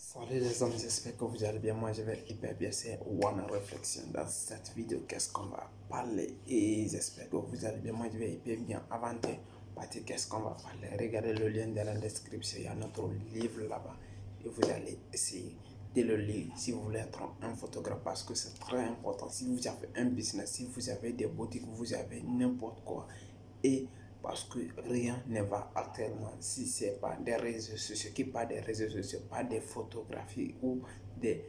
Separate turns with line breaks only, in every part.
Salut les amis, j'espère que vous allez bien. Moi je vais hyper bien. C'est One Réflexion. Dans cette vidéo, qu'est-ce qu'on va parler? Et j'espère que vous allez bien. Moi je vais hyper bien. Avant de partir, qu'est-ce qu'on va parler? Regardez le lien dans la description. Il y a notre livre là-bas. Et vous allez essayer de le lire si vous voulez être un photographe parce que c'est très important. Si vous avez un business, si vous avez des boutiques, vous avez n'importe quoi. Et parce que rien ne va actuellement si ce n'est pas des réseaux sociaux, qui pas des réseaux sociaux, pas des photographies ou des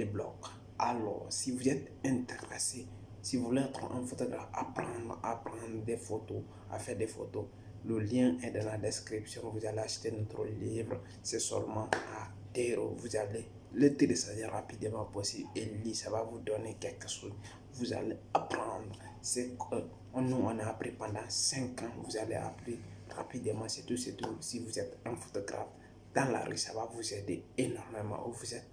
blogs. Alors, si vous êtes intéressé, si vous voulez être un photographe, apprendre à prendre des photos, à faire des photos, le lien est dans la description. Vous allez acheter notre livre, c'est seulement à 0. Vous allez le télécharger rapidement possible et lire, ça va vous donner quelque chose. Vous allez apprendre. C'est que nous, on a appris pendant 5 ans. Vous allez apprendre rapidement. C'est tout. Si vous êtes un photographe dans la rue, ça va vous aider énormément. Ou vous êtes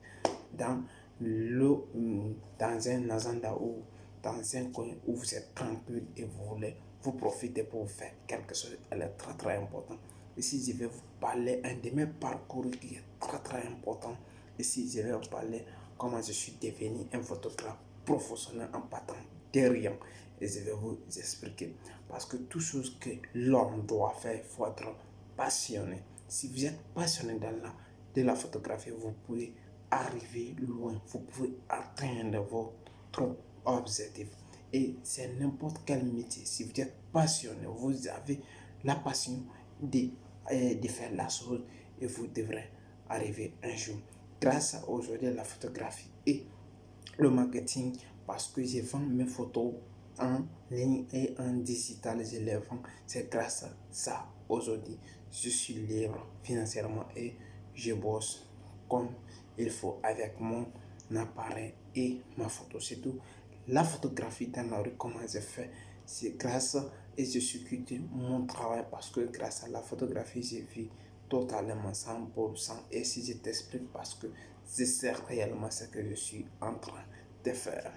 dans dans un agenda ou dans un coin où vous êtes tranquille et vous voulez vous profiter pour faire quelque chose, elle est très important. Ici, je vais vous parler un de mes parcours qui est très important. Ici, je vais vous parler comment je suis devenu un photographe professionnel en partant de rien. Et je vais vous expliquer. Parce que toute chose que l'homme doit faire, il faut être passionné. Si vous êtes passionné de la photographie, vous pouvez arriver loin, vous pouvez atteindre votre objectif. Et c'est n'importe quel métier. Si vous êtes passionné, vous avez la passion de faire la chose et vous devrez arriver un jour. Grâce à aujourd'hui la photographie et le marketing, parce que je vends mes photos en ligne et en digital, je les vends. C'est grâce à ça aujourd'hui, je suis libre financièrement et je bosse comme il faut avec mon appareil et ma photo. C'est tout. La photographie dans la rue, comment je fais? C'est grâce et je suis quitté mon travail parce que grâce à la photographie, j'ai vu totalement 100%. Et si je t'explique parce que je sais réellement ce que je suis en train de faire.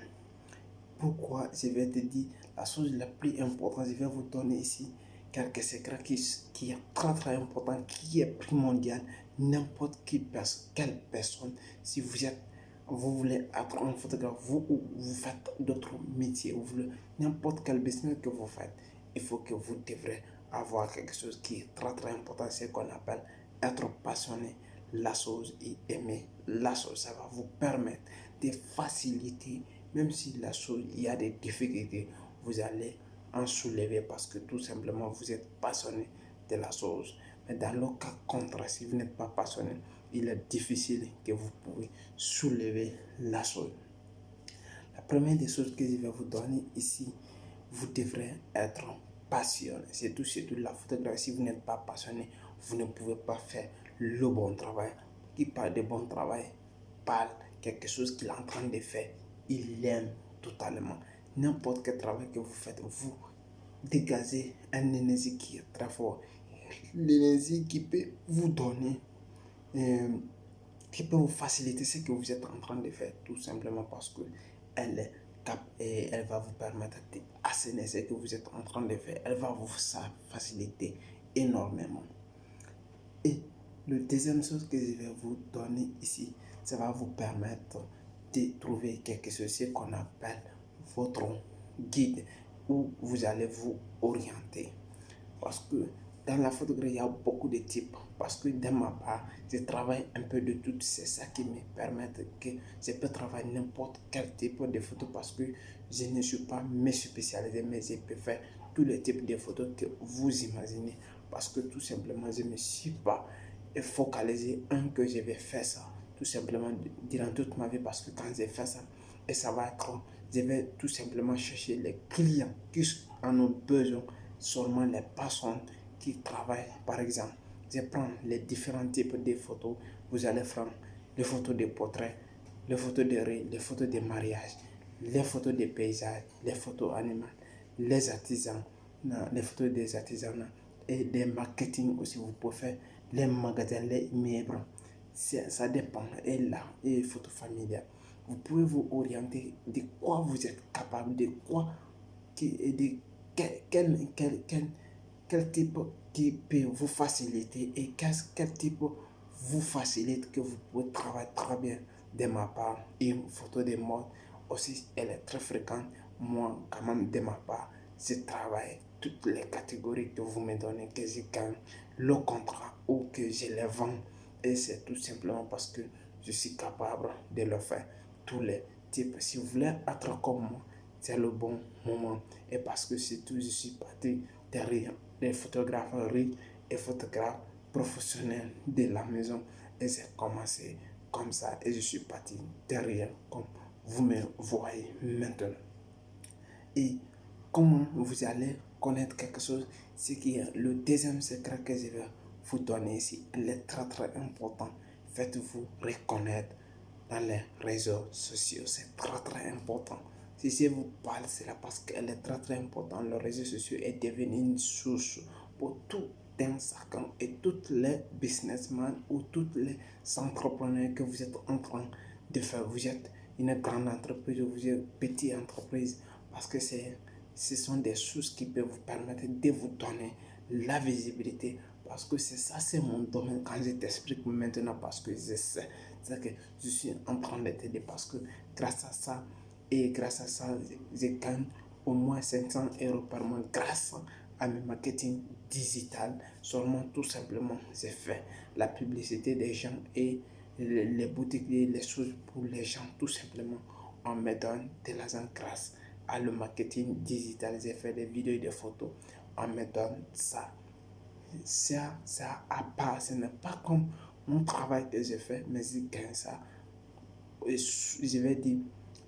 Pourquoi je vais te dire la chose la plus importante, je vais vous donner ici quelques secrets qui est très important, qui est primordial. N'importe quelle personne, si vous voulez être un photographe, vous faites d'autres métiers, vous voulez n'importe quel business que vous faites, il faut que vous devrez avoir quelque chose qui est très important, c'est qu'on appelle être passionné la chose et aimer la chose. Ça va vous permettre de faciliter, même si la chose, il y a des difficultés, vous allez en soulever parce que tout simplement vous êtes passionné de la chose. Mais dans le cas contraire, si vous n'êtes pas passionné, il est difficile que vous pouvez soulever la chose. La première des choses que je vais vous donner ici, vous devrez être passionné. C'est tout la photographie. Si vous n'êtes pas passionné, vous ne pouvez pas faire le bon travail. Qui parle de bon travail parle quelque chose qu'il est en train de faire. Il l'aime totalement. N'importe quel travail que vous faites, vous dégagez une énergie qui est très forte. L'énergie qui peut vous donner, qui peut vous faciliter ce que vous êtes en train de faire, tout simplement parce que elle est et elle va vous permettre d'assainir ce que vous êtes en train de faire. Elle va vous faciliter énormément. Et le deuxième chose que je vais vous donner ici, ça va vous permettre de trouver quelque chose qu'on appelle votre guide où vous allez vous orienter. Parce que dans la photographie, il y a beaucoup de types. Parce que dans ma part, je travaille un peu de tout. C'est ça qui me permet que je peux travailler n'importe quel type de photo parce que je ne suis pas spécialisé, mais je peux faire tous les types de photos que vous imaginez. Parce que tout simplement, je ne me suis pas focalisé que je vais faire ça. Tout simplement, durant toute ma vie, parce que quand je fais ça, et ça va être, je vais tout simplement chercher les clients qui en ont besoin, seulement les personnes qui travaillent. Par exemple, je prends les différents types de photos. Vous allez prendre les photos de portraits, les photos de rue, les photos de mariage, les photos de paysages, les photos animales, les artisans, les photos des artisans et des marketing aussi. Vous pouvez faire les magasins, les immeubles. Ça dépend. Et là, et photos familiales. Vous pouvez vous orienter de quoi vous êtes capable, de quoi, de quel type qui peut vous faciliter et quel type vous facilite, que vous pouvez travailler très bien de ma part. Une photo de mode aussi, elle est très fréquente. Moi, quand même, de ma part, je travaille toutes les catégories que vous me donnez, que je gagne le contrat ou que je les vends. Et c'est tout simplement parce que je suis capable de le faire. Tous les types. Si vous voulez être comme moi, c'est le bon moment. Et parce que c'est tout, je suis parti derrière des photographes riches et photographes professionnels de la maison. Et j'ai commencé comme ça. Et je suis parti derrière, comme vous me voyez maintenant. Et comment vous allez connaître quelque chose, c'est qu'il y a le deuxième secret que je vais vous donner ici. Il est très très important. Faites-vous reconnaître dans les réseaux sociaux. C'est très très important. Si je vous parle, c'est là parce qu'elle est très très importante. Les réseaux sociaux est devenu une source pour tout un chacun et toutes les businessmen ou toutes les entrepreneurs que vous êtes en train de faire. Vous êtes une grande entreprise ou vous êtes une petite entreprise, parce que ce sont des sources qui peuvent vous permettre de vous donner la visibilité. Parce que c'est ça, c'est mon domaine. Quand je t'explique maintenant, parce que je sais, c'est que je suis en train de t'aider, parce que grâce à ça, je gagne au moins 500 euros par mois grâce à mon marketing digital. Seulement, tout simplement, j'ai fait la publicité des gens et les boutiques, les choses pour les gens, tout simplement. On me donne de l'argent grâce à le marketing digital. J'ai fait des vidéos et des photos. On me donne ça. Ça à part, ce n'est pas comme mon travail que j'ai fait, mais je gagne ça. Et je vais dire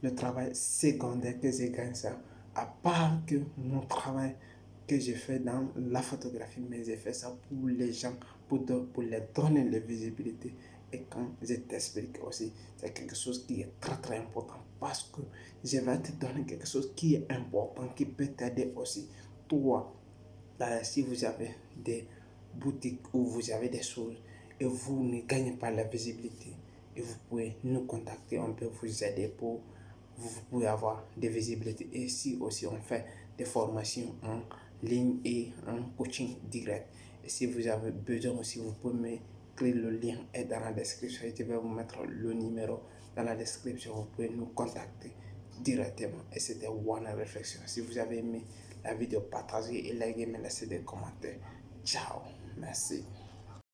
le travail secondaire que je gagne ça. À part que mon travail que j'ai fait dans la photographie, mais j'ai fait ça pour les gens, pour les donner la visibilité. Et quand je t'explique aussi, c'est quelque chose qui est très très important, parce que je vais te donner quelque chose qui est important, qui peut t'aider aussi. Toi, si vous avez des boutiques ou vous avez des choses et vous ne gagnez pas la visibilité, et vous pouvez nous contacter, on peut vous aider pour vous pouvez avoir des visibilités. Et si aussi on fait des formations en ligne et en coaching direct. Et si vous avez besoin aussi, vous pouvez me créer, le lien est dans la description. Je vais vous mettre le numéro dans la description. Vous pouvez nous contacter directement. Et c'était One Réflexion. Si vous avez aimé la vidéo, partagez et likez, mais laissez des commentaires. Ciao, merci.